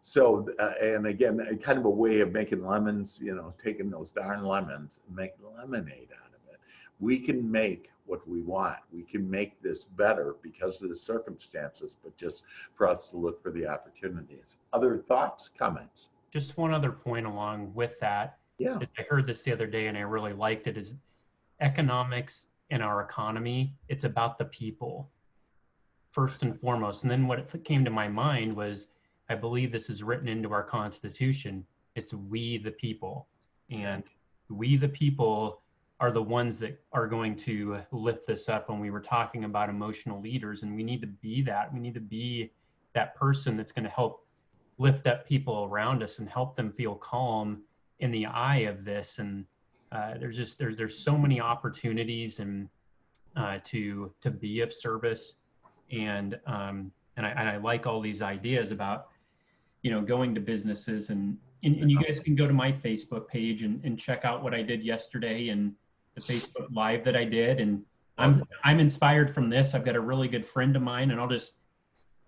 So, and again, kind of a way of making lemons, you know, taking those darn lemons and making lemonade out of it. We can make what we want. We can make this better because of the circumstances, but just for us to look for the opportunities. Other thoughts, comments?
Just one other point along with that.
Yeah.
I heard this the other day and I really liked it, is economics in our economy. It's about the people first and foremost. And then what came to my mind was, I believe this is written into our Constitution. It's we the people. And we the people are the ones that are going to lift this up. When we were talking about emotional leaders, and we need to be that. We need to be that person that's going to help lift up people around us and help them feel calm in the eye of this. And there's so many opportunities and to be of service. And I like all these ideas about, you know, going to businesses, and you guys can go to my Facebook page and check out what I did yesterday and the Facebook Live that I did. And I'm inspired from this. I've got a really good friend of mine, and I'll just,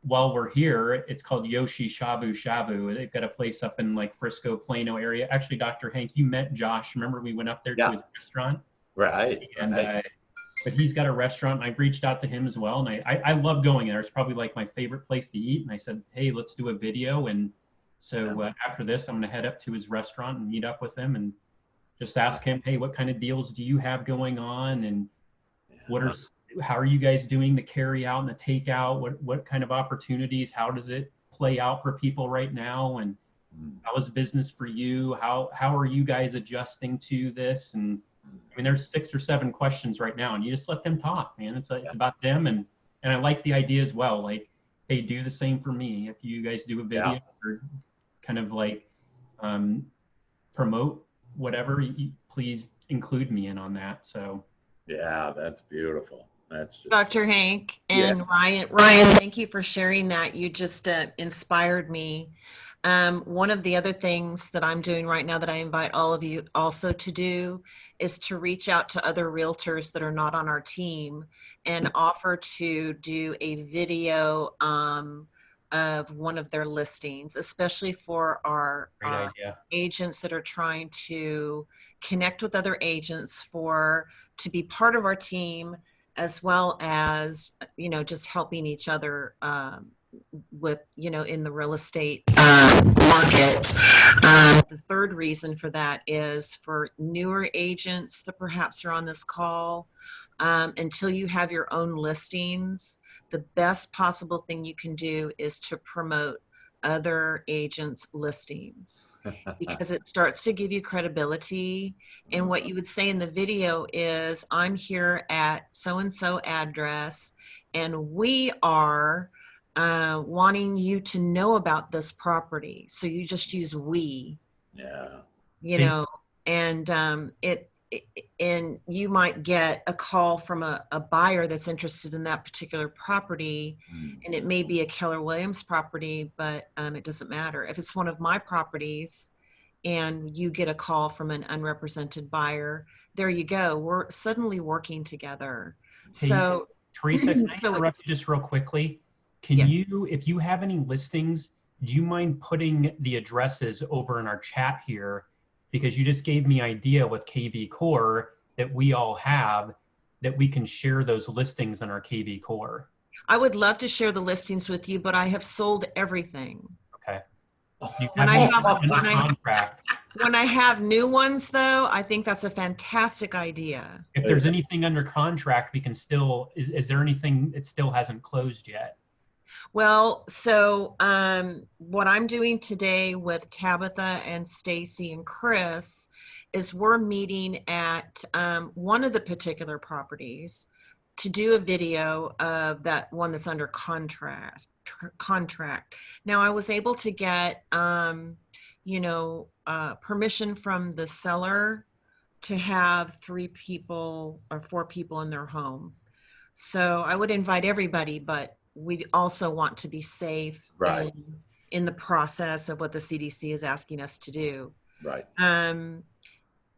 while we're here, it's called Yoshi Shabu Shabu. They've got a place up in like Frisco, Plano area. Actually, Dr. Hank, you met Josh. Remember we went up there to his restaurant?
Right.
And but he's got a restaurant, and I reached out to him as well. And I love going there. It's probably like my favorite place to eat. And I said, hey, let's do a video. And so after this, I'm going to head up to his restaurant and meet up with him and just ask him, hey, what kind of deals do you have going on? And how are you guys doing the carry out and the takeout? What kind of opportunities? How does it play out for people right now? And how is business for you? How are you guys adjusting to this? And I mean, there's 6 or 7 questions right now, and you just let them talk, man. It's about them. And I like the idea as well. Like, hey, do the same for me. If you guys do a video or kind of like promote whatever, please include me in on that. So.
Yeah, that's beautiful. That's just
Dr. Hank and Ryan, thank you for sharing that. You just inspired me. One of the other things that I'm doing right now that I invite all of you also to do is to reach out to other realtors that are not on our team and offer to do a video of one of their listings, especially for our agents that are trying to connect with other agents to be part of our team, as well as, you know, just helping each other with, you know, in the real estate market. The third reason for that is for newer agents that perhaps are on this call. Until you have your own listings, the best possible thing you can do is to promote other agents' listings, because it starts to give you credibility. And what you would say in the video is, I'm here at so-and-so address, and we are wanting you to know about this property. So you just use we, you know, and and you might get a call from a buyer that's interested in that particular property, and it may be a Keller Williams property, but it doesn't matter. If it's one of my properties and you get a call from an unrepresented buyer, there you go. We're suddenly working together.
Hey,
so
Teresa, can I interrupt you just real quickly? Can you, if you have any listings, do you mind putting the addresses over in our chat here? Because you just gave me idea with KV Core that we all have, that we can share those listings in our KV Core.
I would love to share the listings with you, but I have sold everything.
Okay.
And I have a contract. When I have new ones, though, I think that's a fantastic idea.
If there's anything under contract, we can still, is there anything that still hasn't closed yet?
Well, so what I'm doing today with Tabitha and Stacy and Chris is we're meeting at one of the particular properties to do a video of that one that's under contract. Now, I was able to get, permission from the seller to have 3 people or 4 people in their home. So I would invite everybody, but we also want to be safe
Right.
in the process of what the CDC is asking us to do.
Right.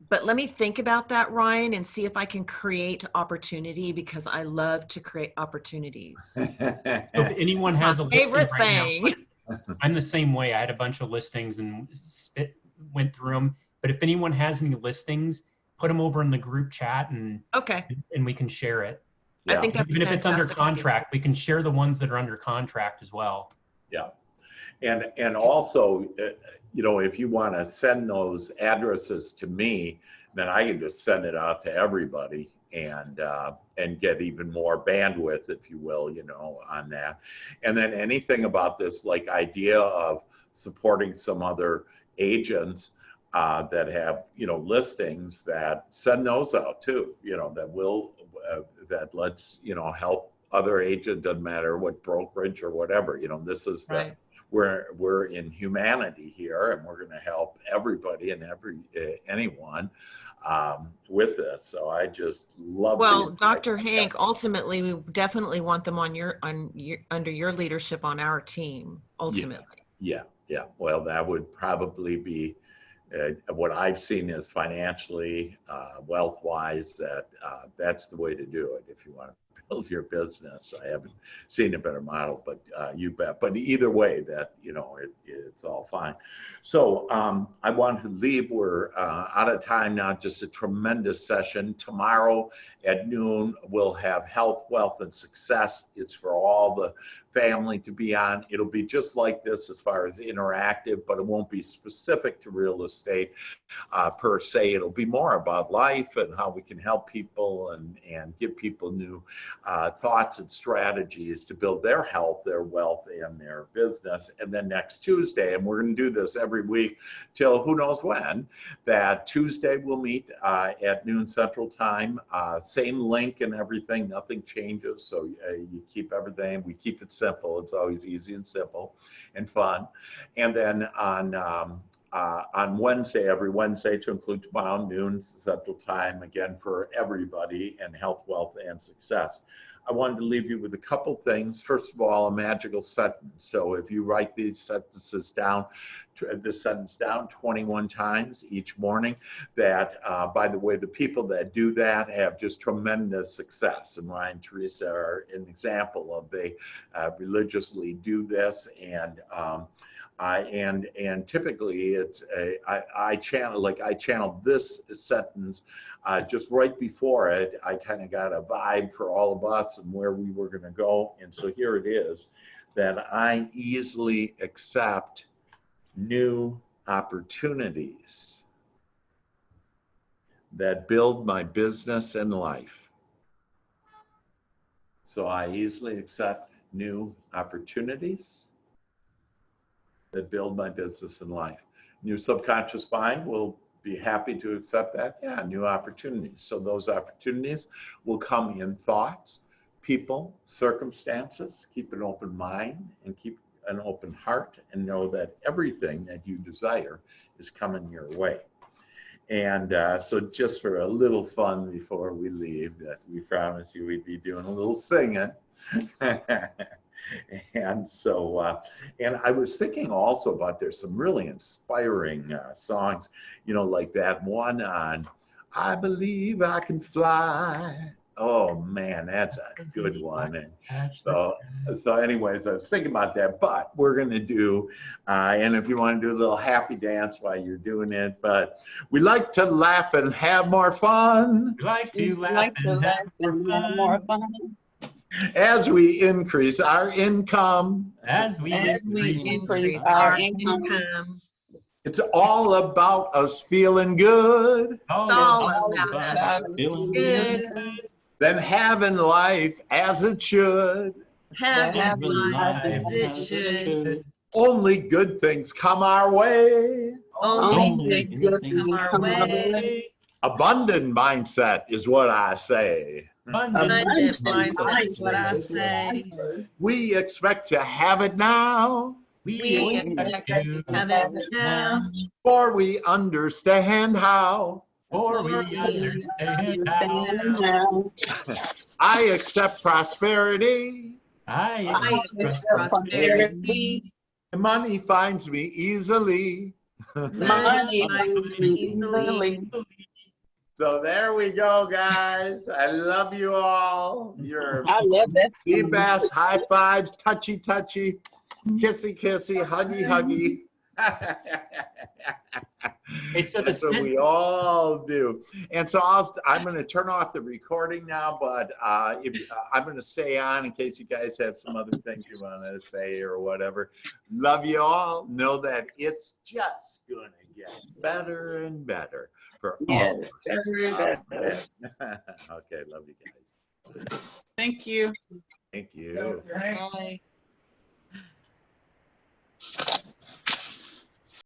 But let me think about that, Ryan, and see if I can create opportunity, because I love to create opportunities.
So if anyone has a listing
Favorite
right
thing.
now, I'm the same way. I had a bunch of listings and went through them. But if anyone has any listings, put them over in the group chat and
Okay.
and we can share it.
I think that's
Even if it's under
fantastic.
contract, we can share the ones that are under contract as well.
Yeah. And also, if you want to send those addresses to me, then I can just send it out to everybody and get even more bandwidth, if you will, on that. And then anything about this, like idea of supporting some other agents that have, listings, that send those out too, that will, that lets, help other agent, doesn't matter what brokerage or whatever, this is the,
Right.
we're in humanity here, and we're going to help everybody and anyone with this. So I just love.
Well, Dr. Hank, ultimately, we definitely want them under your leadership on our team. Ultimately.
Yeah. Well, that would probably be what I've seen is financially, wealth-wise, that's the way to do it if you want to build your business. I haven't seen a better model, but you bet. But either way, that it's all fine. So I want to leave. We're out of time now. Just a tremendous session. Tomorrow at noon, we'll have health, wealth, and success. It's for all the family to be on. It'll be just like this as far as interactive, but it won't be specific to real estate per se. It'll be more about life and how we can help people and give people new thoughts and strategies to build their health, their wealth, and their business. And then next Tuesday, and we're going to do this every week till who knows when, that Tuesday we'll meet at noon Central Time. Same link and everything, nothing changes. So you keep everything, we keep it simple. It's always easy and simple and fun. And then on Wednesday, every Wednesday to include tomorrow, noon Central Time, again for everybody, and health, wealth, and success. I wanted to leave you with a couple things. First of all, a magical sentence. So if you write these sentences down, this sentence down 21 times each morning, that, by the way, the people that do that have just tremendous success. And Ryan and Teresa are an example of, they religiously do this. And typically it's I channel this sentence just right before it. I kind of got a vibe for all of us and where we were going to go. And so here it is, that I easily accept new opportunities that build my business and life. So I easily accept new opportunities that build my business and life. And your subconscious mind will be happy to accept that. Yeah, new opportunities. So those opportunities will come in thoughts, people, circumstances. Keep an open mind and keep an open heart, and know that everything that you desire is coming your way. And so just for a little fun before we leave, that we promised you we'd be doing a little singing. And so, and I was thinking also about, there's some really inspiring songs, like that one on I Believe I Can Fly. Oh man, that's a good one. And so anyways, I was thinking about that, but we're going to do, and if you want to do a little happy dance while you're doing it, but we like to laugh and have more fun.
We like to laugh and have more fun.
As we increase our income.
As we increase
our income.
It's all about us feeling good.
It's all about us.
feeling
Good.
Then having life as it should.
Have life as it should.
Only good things come our way.
Only good things come our way.
Abundant mindset is what I say.
Abundant mindset is what I say.
We expect to have it now.
We expect to have it now.
For we understand how.
For we understand how.
I accept prosperity.
I
accept prosperity.
Money finds me easily.
Money finds me easily.
So there we go, guys. I love you all. You're
I love that.
the best. High fives, touchy, touchy, kissy, kissy, huggy, huggy.
Hey, so
That's what we all do. And so I'm going to turn off the recording now, but I'm going to stay on in case you guys have some other things you want to say or whatever. Love you all. Know that it's just going to get better and better for all of us.
Better and better.
Okay, love you guys.
Thank you.
Thank you.
Bye.